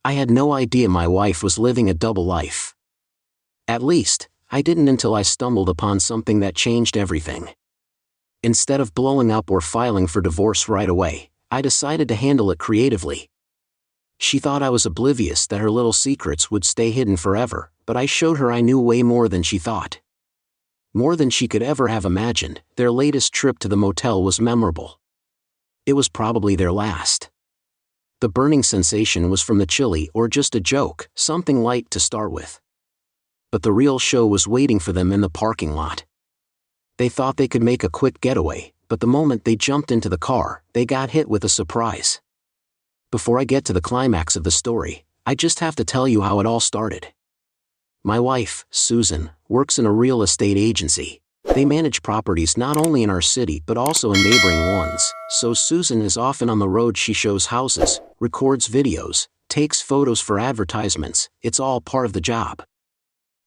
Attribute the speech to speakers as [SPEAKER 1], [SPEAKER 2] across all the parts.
[SPEAKER 1] I had no idea my wife was living a double life. At least, I didn't until I stumbled upon something that changed everything. Instead of blowing up or filing for divorce right away, I decided to handle it creatively. She thought I was oblivious that her little secrets would stay hidden forever, but I showed her I knew way more than she thought. More than she could ever have imagined. Their latest trip to the motel was memorable. It was probably their last. The burning sensation was from the chili or just a joke, something light to start with. But the real show was waiting for them in the parking lot. They thought they could make a quick getaway, but the moment they jumped into the car, they got hit with a surprise. Before I get to the climax of the story, I just have to tell you how it all started. My wife, Susan, works in a real estate agency. They manage properties not only in our city but also in neighboring ones, so Susan is often on the road. She shows houses, records videos, takes photos for advertisements. It's all part of the job.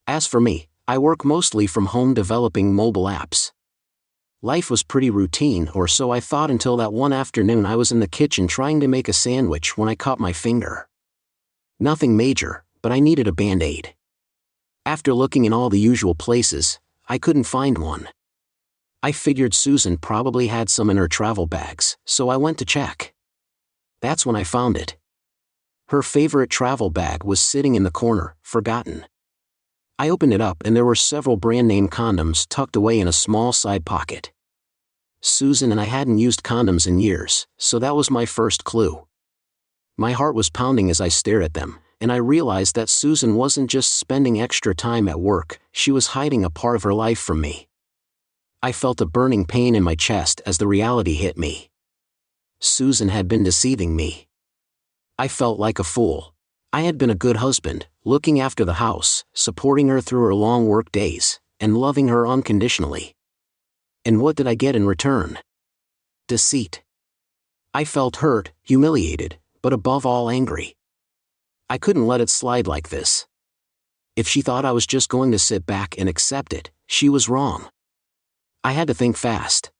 [SPEAKER 1] As for me, I work mostly from home developing mobile apps. Life was pretty routine, or so I thought, until that one afternoon I was in the kitchen trying to make a sandwich when I caught my finger. Nothing major, but I needed a Band-Aid. After looking in all the usual places, I couldn't find one. I figured Susan probably had some in her travel bags, so I went to check. That's when I found it. Her favorite travel bag was sitting in the corner, forgotten. I opened it up and there were several brand-name condoms tucked away in a small side pocket. Susan and I hadn't used condoms in years, so that was my first clue. My heart was pounding as I stared at them, and I realized that Susan wasn't just spending extra time at work, she was hiding a part of her life from me. I felt a burning pain in my chest as the reality hit me. Susan had been deceiving me. I felt like a fool. I had been a good husband, looking after the house, supporting her through her long work days, and loving her unconditionally. And what did I get in return? Deceit. I felt hurt, humiliated, but above all angry. I couldn't let it slide like this. If she thought I was just going to sit back and accept it, she was wrong. I had to think fast.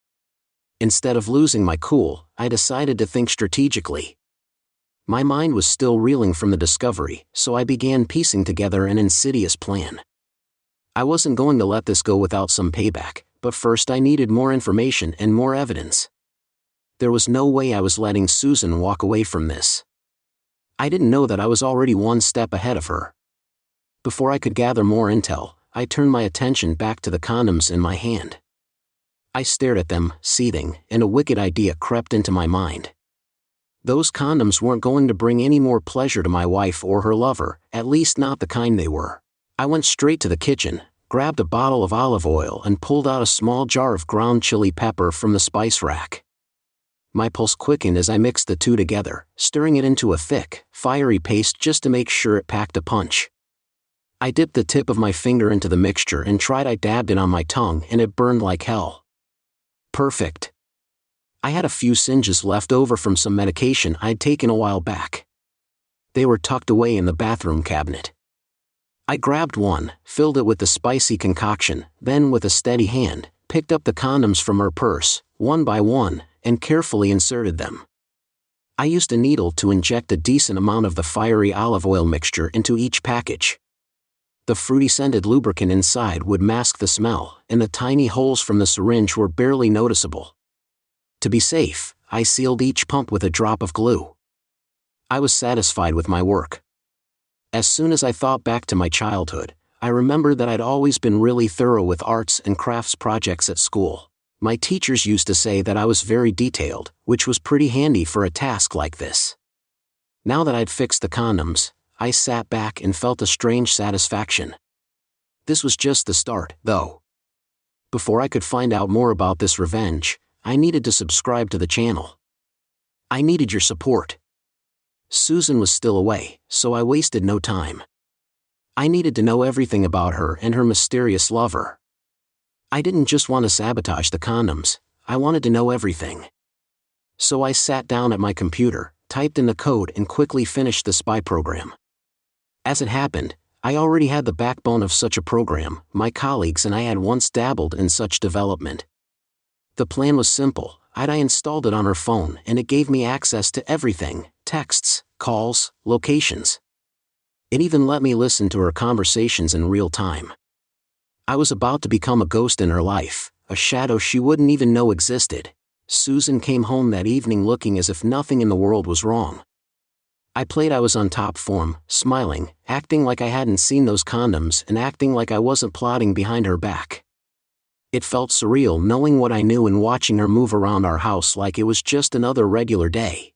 [SPEAKER 1] Instead of losing my cool, I decided to think strategically. My mind was still reeling from the discovery, so I began piecing together an insidious plan. I wasn't going to let this go without some payback, but first I needed more information and more evidence. There was no way I was letting Susan walk away from this. I didn't know that I was already one step ahead of her. Before I could gather more intel, I turned my attention back to the condoms in my hand. I stared at them, seething, and a wicked idea crept into my mind. Those condoms weren't going to bring any more pleasure to my wife or her lover, at least not the kind they were. I went straight to the kitchen, grabbed a bottle of olive oil and pulled out a small jar of ground chili pepper from the spice rack. My pulse quickened as I mixed the two together, stirring it into a thick, fiery paste just to make sure it packed a punch. I dipped the tip of my finger into the mixture and I dabbed it on my tongue, and it burned like hell. Perfect. I had a few singes left over from some medication I'd taken a while back. They were tucked away in the bathroom cabinet. I grabbed one, filled it with the spicy concoction, then with a steady hand, picked up the condoms from her purse, one by one, and carefully inserted them. I used a needle to inject a decent amount of the fiery olive oil mixture into each package. The fruity-scented lubricant inside would mask the smell, and the tiny holes from the syringe were barely noticeable. To be safe, I sealed each pump with a drop of glue. I was satisfied with my work. As soon as I thought back to my childhood, I remembered that I'd always been really thorough with arts and crafts projects at school. My teachers used to say that I was very detailed, which was pretty handy for a task like this. Now that I'd fixed the condoms, I sat back and felt a strange satisfaction. This was just the start, though. Before I could find out more about this revenge, I needed to subscribe to the channel. I needed your support. Susan was still away, so I wasted no time. I needed to know everything about her and her mysterious lover. I didn't just want to sabotage the condoms, I wanted to know everything. So I sat down at my computer, typed in the code and quickly finished the spy program. As it happened, I already had the backbone of such a program. My colleagues and I had once dabbled in such development. The plan was simple. I installed it on her phone and it gave me access to everything: texts, calls, locations. It even let me listen to her conversations in real time. I was about to become a ghost in her life, a shadow she wouldn't even know existed. Susan came home that evening looking as if nothing in the world was wrong. I played I was on top form, smiling, acting like I hadn't seen those condoms and acting like I wasn't plotting behind her back. It felt surreal knowing what I knew and watching her move around our house like it was just another regular day.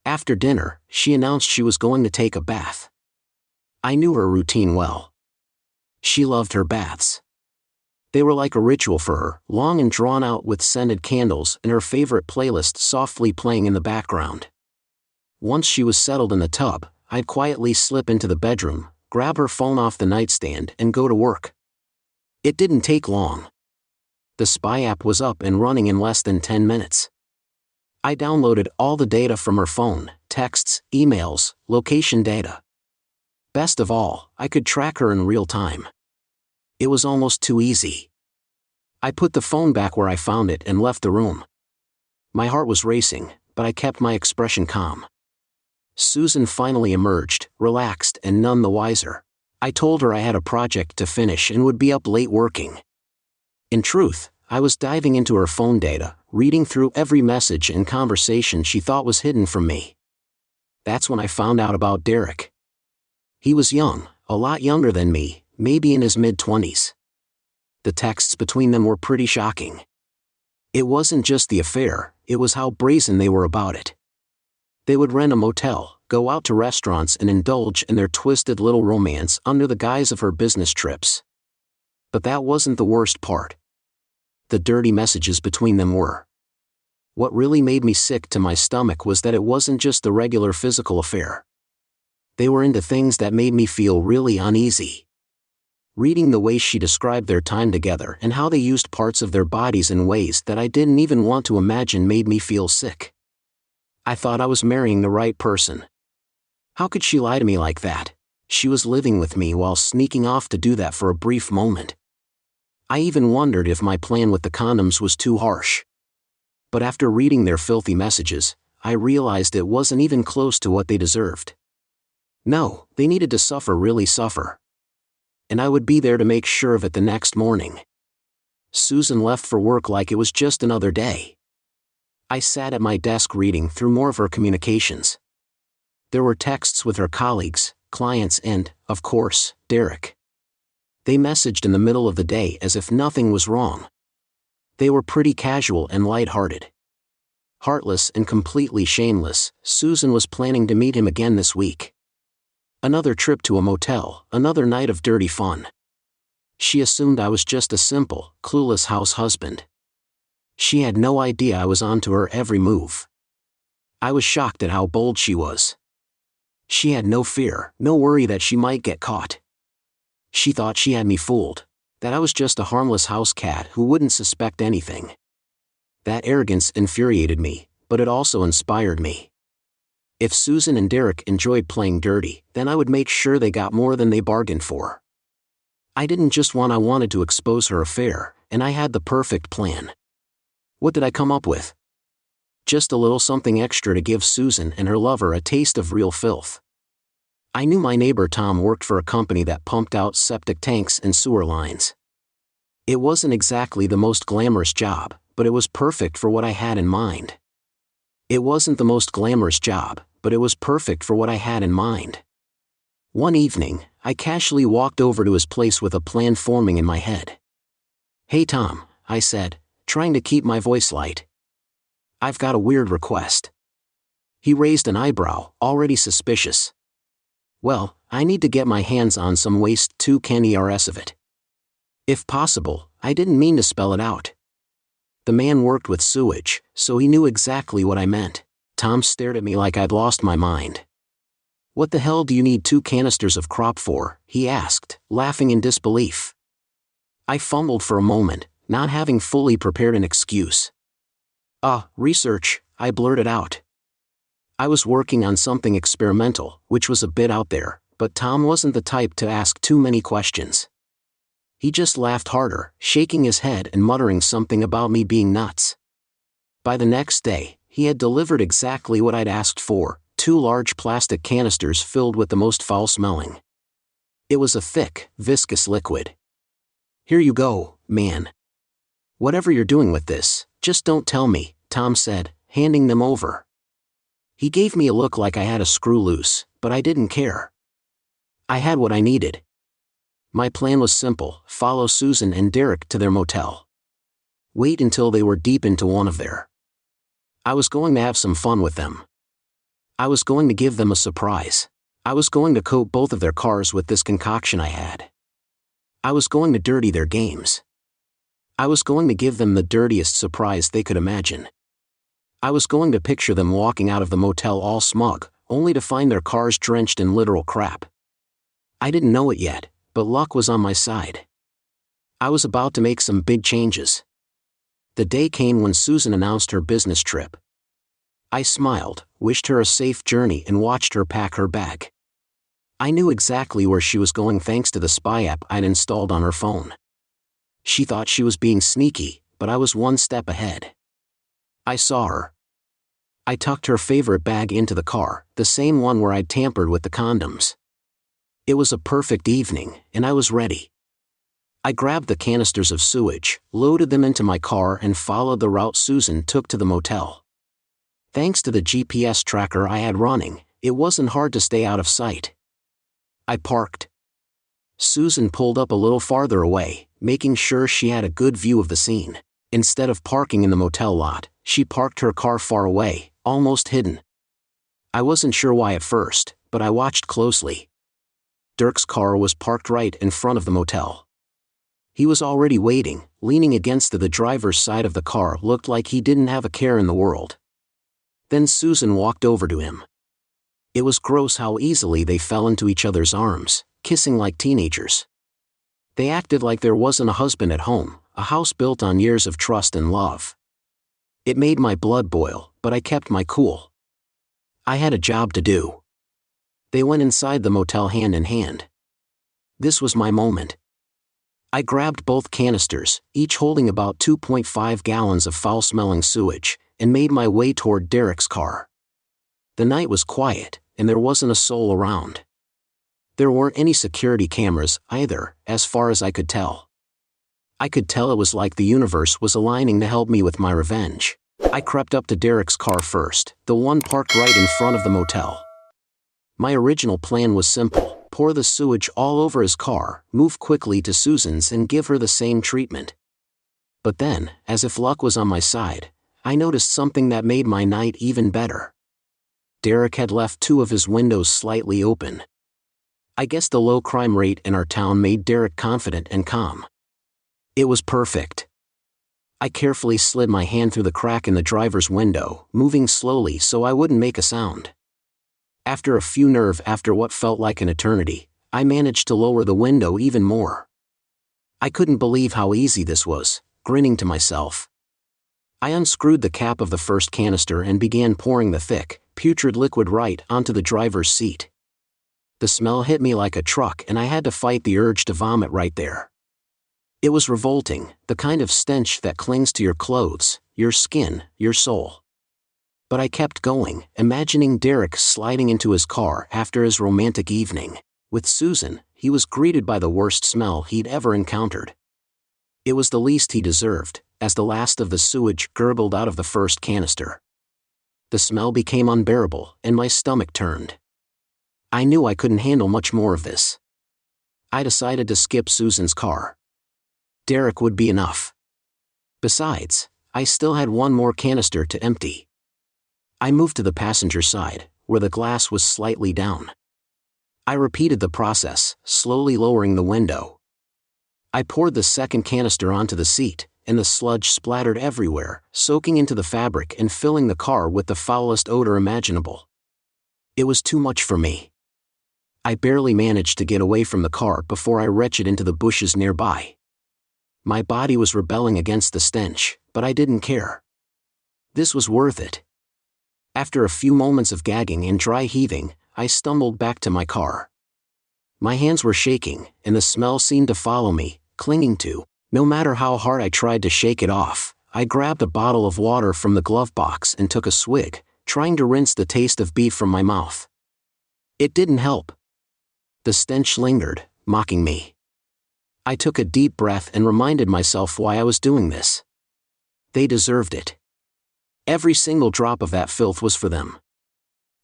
[SPEAKER 1] After dinner, she announced she was going to take a bath. I knew her routine well. She loved her baths. They were like a ritual for her, long and drawn out with scented candles and her favorite playlist softly playing in the background. Once she was settled in the tub, I'd quietly slip into the bedroom, grab her phone off the nightstand and go to work. It didn't take long. The spy app was up and running in less than 10 minutes. I downloaded all the data from her phone, texts, emails, location data. Best of all, I could track her in real time. It was almost too easy. I put the phone back where I found it and left the room. My heart was racing, but I kept my expression calm. Susan finally emerged, relaxed and none the wiser. I told her I had a project to finish and would be up late working. In truth, I was diving into her phone data, reading through every message and conversation she thought was hidden from me. That's when I found out about Derek. He was young, a lot younger than me, maybe in his mid-20s. The texts between them were pretty shocking. It wasn't just the affair, it was how brazen they were about it. They would rent a motel, go out to restaurants and indulge in their twisted little romance under the guise of her business trips. But that wasn't the worst part. The dirty messages between them were. What really made me sick to my stomach was that it wasn't just a regular physical affair. They were into things that made me feel really uneasy. Reading the way she described their time together and how they used parts of their bodies in ways that I didn't even want to imagine made me feel sick. I thought I was marrying the right person. How could she lie to me like that? She was living with me while sneaking off to do that for a brief moment. I even wondered if my plan with the condoms was too harsh. But after reading their filthy messages, I realized it wasn't even close to what they deserved. No, they needed to really suffer. And I would be there to make sure of it the next morning. Susan left for work like it was just another day. I sat at my desk reading through more of her communications. There were texts with her colleagues, clients and, of course, Derek. They messaged in the middle of the day as if nothing was wrong. They were pretty casual and lighthearted. Heartless and completely shameless, Susan was planning to meet him again this week. Another trip to a motel, another night of dirty fun. She assumed I was just a simple, clueless house husband. She had no idea I was onto her every move. I was shocked at how bold she was. She had no fear, no worry that she might get caught. She thought she had me fooled, that I was just a harmless house cat who wouldn't suspect anything. That arrogance infuriated me, but it also inspired me. If Susan and Derek enjoyed playing dirty, then I would make sure they got more than they bargained for. I wanted to expose her affair, and I had the perfect plan. What did I come up with? Just a little something extra to give Susan and her lover a taste of real filth. I knew my neighbor Tom worked for a company that pumped out septic tanks and sewer lines. It wasn't exactly the most glamorous job, but it was perfect for what I had in mind. It wasn't the most glamorous job, but it was perfect for what I had in mind. One evening, I casually walked over to his place with a plan forming in my head. "Hey Tom," I said, trying to keep my voice light. "I've got a weird request." He raised an eyebrow, already suspicious. "Well, I need to get my hands on some waste 2 can ERS of it." If possible, I didn't mean to spell it out. The man worked with sewage, so he knew exactly what I meant. Tom stared at me like I'd lost my mind. "What the hell do you need 2 canisters of crop for?" he asked, laughing in disbelief. I fumbled for a moment, not having fully prepared an excuse. Research," I blurted out. I was working on something experimental, which was a bit out there, but Tom wasn't the type to ask too many questions. He just laughed harder, shaking his head and muttering something about me being nuts. By the next day, he had delivered exactly what I'd asked for, 2 large plastic canisters filled with the most foul-smelling. It was a thick, viscous liquid. "Here you go, man. Whatever you're doing with this, just don't tell me," Tom said, handing them over. He gave me a look like I had a screw loose, but I didn't care. I had what I needed. My plan was simple: follow Susan and Derek to their motel. Wait until they were deep into one of their. I was going to have some fun with them. I was going to give them a surprise. I was going to coat both of their cars with this concoction I had. I was going to dirty their games. I was going to give them the dirtiest surprise they could imagine. I was going to picture them walking out of the motel all smug, only to find their cars drenched in literal crap. I didn't know it yet, but luck was on my side. I was about to make some big changes. The day came when Susan announced her business trip. I smiled, wished her a safe journey, and watched her pack her bag. I knew exactly where she was going thanks to the spy app I'd installed on her phone. She thought she was being sneaky, but I was one step ahead. I saw her. I tucked her favorite bag into the car, the same one where I'd tampered with the condoms. It was a perfect evening, and I was ready. I grabbed the canisters of sewage, loaded them into my car, and followed the route Susan took to the motel. Thanks to the GPS tracker I had running, it wasn't hard to stay out of sight. I parked. Susan pulled up a little farther away, making sure she had a good view of the scene. Instead of parking in the motel lot, she parked her car far away, almost hidden. I wasn't sure why at first, but I watched closely. Dirk's car was parked right in front of the motel. He was already waiting, leaning against the driver's side of the car. Looked like he didn't have a care in the world. Then Susan walked over to him. It was gross how easily they fell into each other's arms, kissing like teenagers. They acted like there wasn't a husband at home, a house built on years of trust and love. It made my blood boil, but I kept my cool. I had a job to do. They went inside the motel hand in hand. This was my moment. I grabbed both canisters, each holding about 2.5 gallons of foul-smelling sewage, and made my way toward Derek's car. The night was quiet, and there wasn't a soul around. There weren't any security cameras, either, as far as I could tell. I could tell it was like the universe was aligning to help me with my revenge. I crept up to Derek's car first, the one parked right in front of the motel. My original plan was simple: pour the sewage all over his car, move quickly to Susan's, and give her the same treatment. But then, as if luck was on my side, I noticed something that made my night even better. Derek had left 2 of his windows slightly open. I guess the low crime rate in our town made Derek confident and calm. It was perfect. I carefully slid my hand through the crack in the driver's window, moving slowly so I wouldn't make a sound. After what felt like an eternity, I managed to lower the window even more. I couldn't believe how easy this was, grinning to myself. I unscrewed the cap of the first canister and began pouring the thick, putrid liquid right onto the driver's seat. The smell hit me like a truck, and I had to fight the urge to vomit right there. It was revolting, the kind of stench that clings to your clothes, your skin, your soul. But I kept going, imagining Derek sliding into his car after his romantic evening. With Susan, he was greeted by the worst smell he'd ever encountered. It was the least he deserved, as the last of the sewage gurgled out of the first canister. The smell became unbearable, and my stomach turned. I knew I couldn't handle much more of this. I decided to skip Susan's car. Derek would be enough. Besides, I still had one more canister to empty. I moved to the passenger side, where the glass was slightly down. I repeated the process, slowly lowering the window. I poured the second canister onto the seat, and the sludge splattered everywhere, soaking into the fabric and filling the car with the foulest odor imaginable. It was too much for me. I barely managed to get away from the car before I wretched into the bushes nearby. My body was rebelling against the stench, but I didn't care. This was worth it. After a few moments of gagging and dry heaving, I stumbled back to my car. My hands were shaking, and the smell seemed to follow me, clinging to. No matter how hard I tried to shake it off, I grabbed a bottle of water from the glove box and took a swig, trying to rinse the taste of beef from my mouth. It didn't help. The stench lingered, mocking me. I took a deep breath and reminded myself why I was doing this. They deserved it. Every single drop of that filth was for them.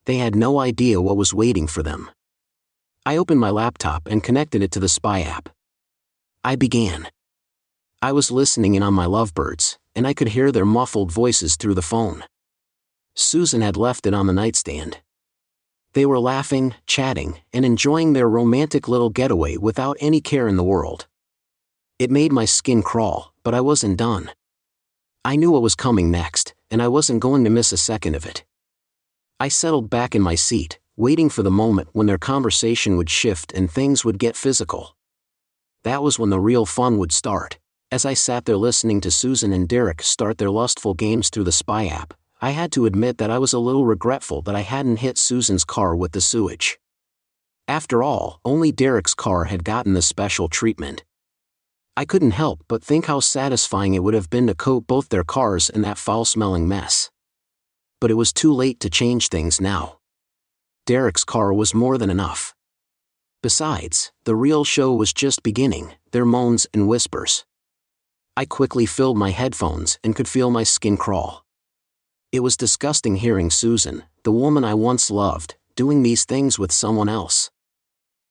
[SPEAKER 1] They had no idea what was waiting for them. I opened my laptop and connected it to the spy app. I began. I was listening in on my lovebirds, and I could hear their muffled voices through the phone. Susan had left it on the nightstand. They were laughing, chatting, and enjoying their romantic little getaway without any care in the world. It made my skin crawl, but I wasn't done. I knew what was coming next, and I wasn't going to miss a second of it. I settled back in my seat, waiting for the moment when their conversation would shift and things would get physical. That was when the real fun would start. As I sat there listening to Susan and Derek start their lustful games through the spy app, I had to admit that I was a little regretful that I hadn't hit Susan's car with the sewage. After all, only Derek's car had gotten the special treatment. I couldn't help but think how satisfying it would have been to coat both their cars in that foul-smelling mess. But it was too late to change things now. Derek's car was more than enough. Besides, the real show was just beginning, their moans and whispers. I quickly filled my headphones and could feel my skin crawl. It was disgusting hearing Susan, the woman I once loved, doing these things with someone else.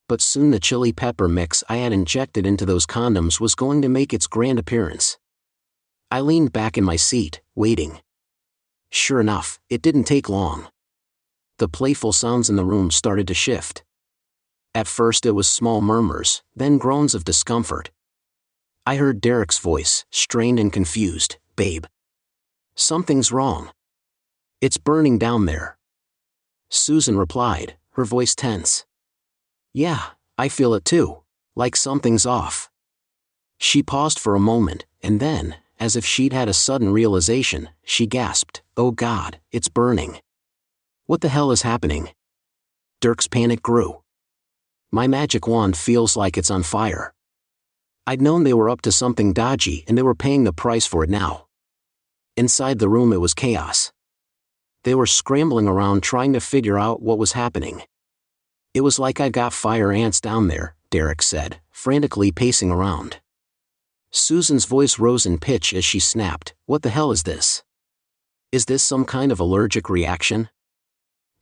[SPEAKER 1] But soon the chili pepper mix I had injected into those condoms was going to make its grand appearance. I leaned back in my seat, waiting. Sure enough, it didn't take long. The playful sounds in the room started to shift. At first it was small murmurs, then groans of discomfort. I heard Derek's voice, strained and confused. "Babe. Something's wrong. It's burning down there." Susan replied, her voice tense. "Yeah, I feel it too, like something's off." She paused for a moment, and then, as if she'd had a sudden realization, she gasped, "Oh God, it's burning. What the hell is happening?" Dirk's panic grew. "My magic wand feels like it's on fire." I'd known they were up to something dodgy and they were paying the price for it now. Inside the room it was chaos. They were scrambling around trying to figure out what was happening. "It was like I got fire ants down there," Derek said, frantically pacing around. Susan's voice rose in pitch as she snapped, "What the hell is this? Is this some kind of allergic reaction?"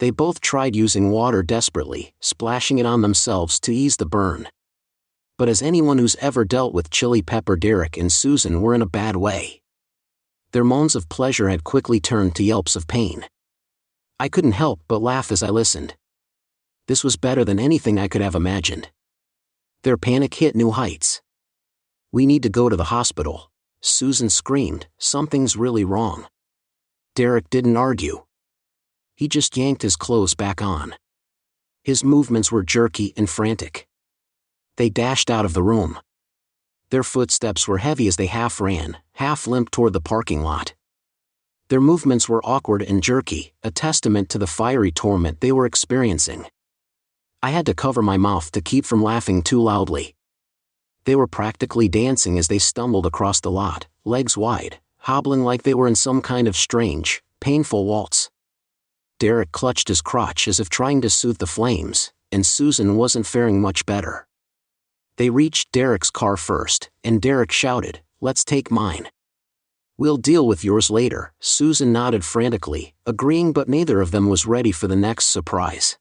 [SPEAKER 1] They both tried using water desperately, splashing it on themselves to ease the burn. But as anyone who's ever dealt with chili pepper, Derek and Susan were in a bad way. Their moans of pleasure had quickly turned to yelps of pain. I couldn't help but laugh as I listened. This was better than anything I could have imagined. Their panic hit new heights. "We need to go to the hospital," Susan screamed, "something's really wrong." Derek didn't argue. He just yanked his clothes back on. His movements were jerky and frantic. They dashed out of the room. Their footsteps were heavy as they half ran, half limped toward the parking lot. Their movements were awkward and jerky, a testament to the fiery torment they were experiencing. I had to cover my mouth to keep from laughing too loudly. They were practically dancing as they stumbled across the lot, legs wide, hobbling like they were in some kind of strange, painful waltz. Derek clutched his crotch as if trying to soothe the flames, and Susan wasn't faring much better. They reached Derek's car first, and Derek shouted, "Let's take mine." "We'll deal with yours later," Susan nodded frantically, agreeing, but neither of them was ready for the next surprise.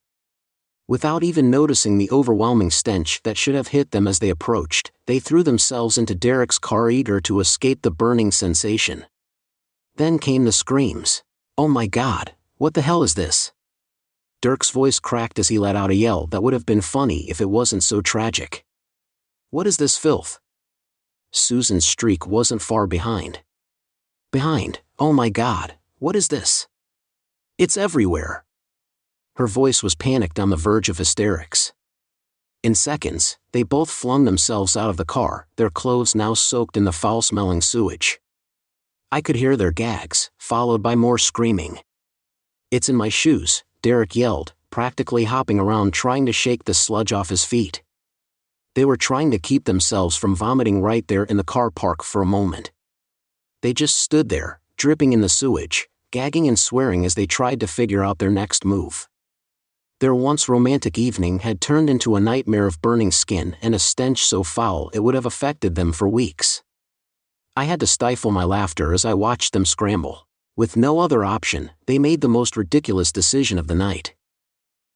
[SPEAKER 1] Without even noticing the overwhelming stench that should have hit them as they approached, they threw themselves into Derek's car eager to escape the burning sensation. Then came the screams. "Oh my God, what the hell is this?" Dirk's voice cracked as he let out a yell that would have been funny if it wasn't so tragic. "What is this filth?" Susan's shriek wasn't far behind. "Oh my God, what is this? It's everywhere." Her voice was panicked on the verge of hysterics. In seconds, they both flung themselves out of the car, their clothes now soaked in the foul-smelling sewage. I could hear their gags, followed by more screaming. "It's in my shoes," Derek yelled, practically hopping around trying to shake the sludge off his feet. They were trying to keep themselves from vomiting right there in the car park for a moment. They just stood there, dripping in the sewage, gagging and swearing as they tried to figure out their next move. Their once romantic evening had turned into a nightmare of burning skin and a stench so foul it would have affected them for weeks. I had to stifle my laughter as I watched them scramble. With no other option, they made the most ridiculous decision of the night.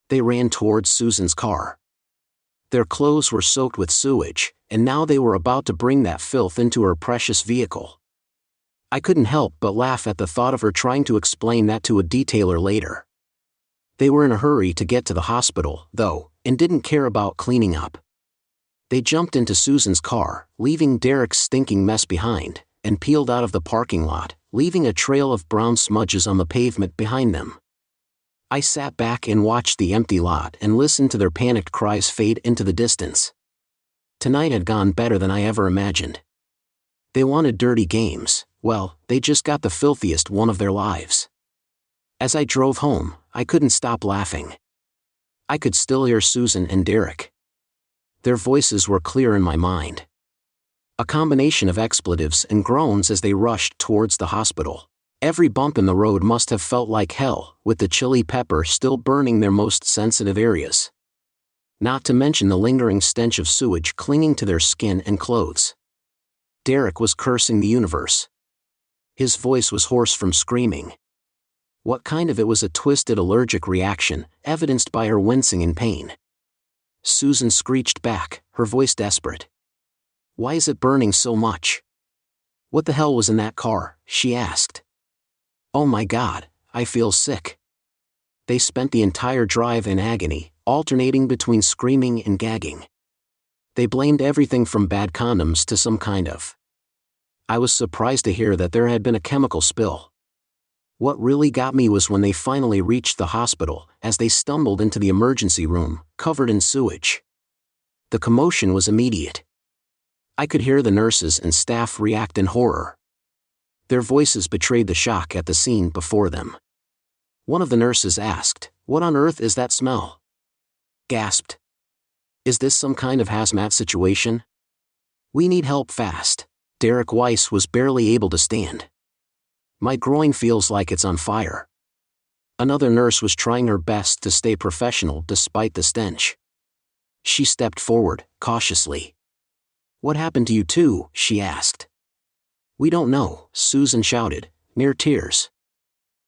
[SPEAKER 1] They ran towards Susan's car. Their clothes were soaked with sewage, and now they were about to bring that filth into her precious vehicle. I couldn't help but laugh at the thought of her trying to explain that to a detailer later. They were in a hurry to get to the hospital, though, and didn't care about cleaning up. They jumped into Susan's car, leaving Derek's stinking mess behind, and peeled out of the parking lot, leaving a trail of brown smudges on the pavement behind them. I sat back and watched the empty lot and listened to their panicked cries fade into the distance. Tonight had gone better than I ever imagined. They wanted dirty games. Well, they just got the filthiest one of their lives. As I drove home, I couldn't stop laughing. I could still hear Susan and Derek. Their voices were clear in my mind. A combination of expletives and groans as they rushed towards the hospital. Every bump in the road must have felt like hell, with the chili pepper still burning their most sensitive areas. Not to mention the lingering stench of sewage clinging to their skin and clothes. Derek was cursing the universe. His voice was hoarse from screaming. What kind of it was a twisted allergic reaction, evidenced by her wincing in pain. Susan screeched back, her voice desperate. "Why is it burning so much? What the hell was in that car?" she asked. "Oh my God, I feel sick." They spent the entire drive in agony, alternating between screaming and gagging. They blamed everything from bad condoms to some kind of. I was surprised to hear that there had been a chemical spill. What really got me was when they finally reached the hospital, as they stumbled into the emergency room, covered in sewage. The commotion was immediate. I could hear the nurses and staff react in horror. Their voices betrayed the shock at the scene before them. One of the nurses asked, "What on earth is that smell?" Gasped. "Is this some kind of hazmat situation? We need help fast." Derek Weiss was barely able to stand. "My groin feels like it's on fire." Another nurse was trying her best to stay professional despite the stench. She stepped forward, cautiously. "What happened to you two?" she asked. "We don't know," Susan shouted, near tears.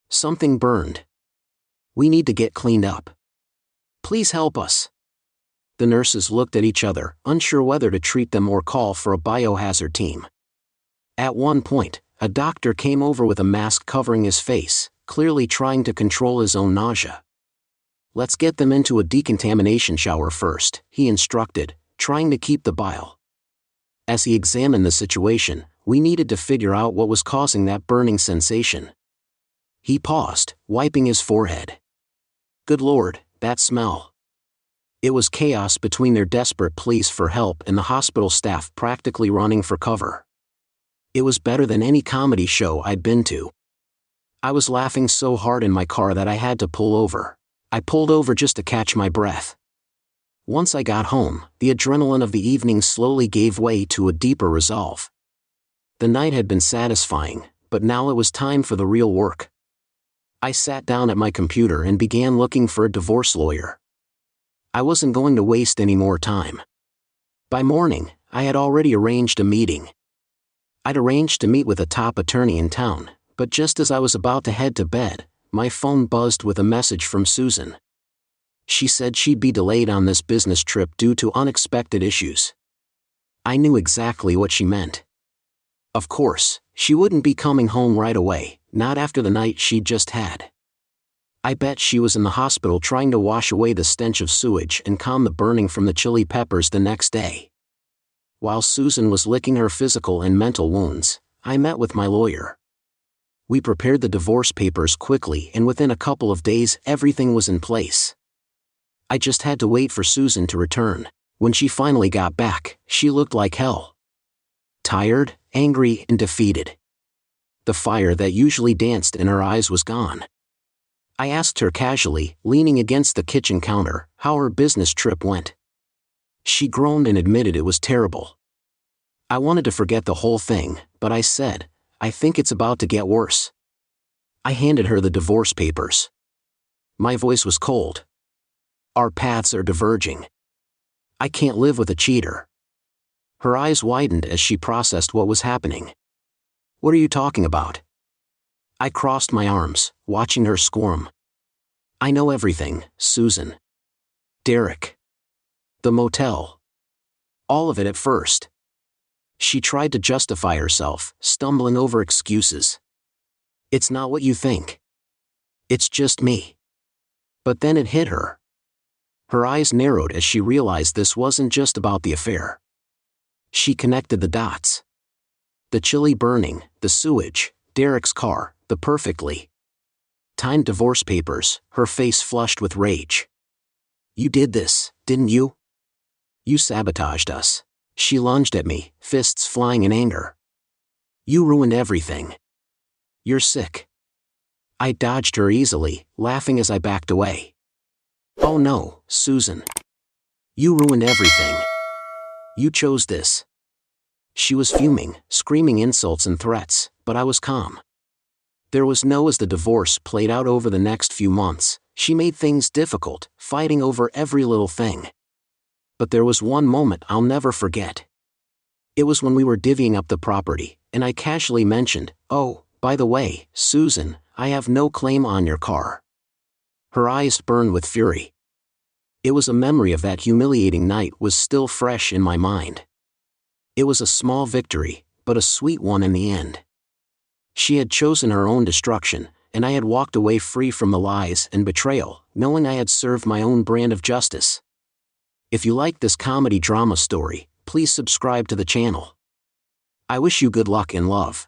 [SPEAKER 1] "Something burned. We need to get cleaned up. Please help us." The nurses looked at each other, unsure whether to treat them or call for a biohazard team. At one point, a doctor came over with a mask covering his face, clearly trying to control his own nausea. "Let's get them into a decontamination shower first," he instructed, trying to keep the bile. As he examined the situation, we needed to figure out what was causing that burning sensation. He paused, wiping his forehead. Good Lord, that smell. It was chaos between their desperate pleas for help and the hospital staff practically running for cover. It was better than any comedy show I'd been to. I was laughing so hard in my car that I had to pull over. I pulled over just to catch my breath. Once I got home, the adrenaline of the evening slowly gave way to a deeper resolve. The night had been satisfying, but now it was time for the real work. I sat down at my computer and began looking for a divorce lawyer. I wasn't going to waste any more time. By morning, I had already arranged a meeting. I'd arranged to meet with a top attorney in town, but just as I was about to head to bed, my phone buzzed with a message from Susan. She said she'd be delayed on this business trip due to unexpected issues. I knew exactly what she meant. Of course, she wouldn't be coming home right away, not after the night she'd just had. I bet she was in the hospital trying to wash away the stench of sewage and calm the burning from the chili peppers the next day. While Susan was licking her physical and mental wounds, I met with my lawyer. We prepared the divorce papers quickly, and within a couple of days everything was in place. I just had to wait for Susan to return. When she finally got back, she looked like hell. Tired, angry, and defeated. The fire that usually danced in her eyes was gone. I asked her casually, leaning against the kitchen counter, how her business trip went. She groaned and admitted it was terrible. I wanted to forget the whole thing, but I said, "I think it's about to get worse." I handed her the divorce papers. My voice was cold. Our paths are diverging. I can't live with a cheater. Her eyes widened as she processed what was happening. What are you talking about? I crossed my arms, watching her squirm. I know everything, Susan. Derek. The motel. All of it at first. She tried to justify herself, stumbling over excuses. It's not what you think. It's just me. But then it hit her. Her eyes narrowed as she realized this wasn't just about the affair. She connected the dots. The chili burning, the sewage, Derek's car, the perfectly timed divorce papers, her face flushed with rage. You did this, didn't you? You sabotaged us. She lunged at me, fists flying in anger. You ruined everything. You're sick. I dodged her easily, laughing as I backed away. Oh no, Susan. You ruined everything. You chose this. She was fuming, screaming insults and threats, but I was calm. There was no as the divorce played out over the next few months. She made things difficult, fighting over every little thing. But there was one moment I'll never forget. It was when we were divvying up the property, and I casually mentioned, "Oh, by the way, Susan, I have no claim on your car." Her eyes burned with fury. It was a memory of that humiliating night was still fresh in my mind. It was a small victory, but a sweet one in the end. She had chosen her own destruction, and I had walked away free from the lies and betrayal, knowing I had served my own brand of justice. If you like this comedy drama story, please subscribe to the channel. I wish you good luck in love.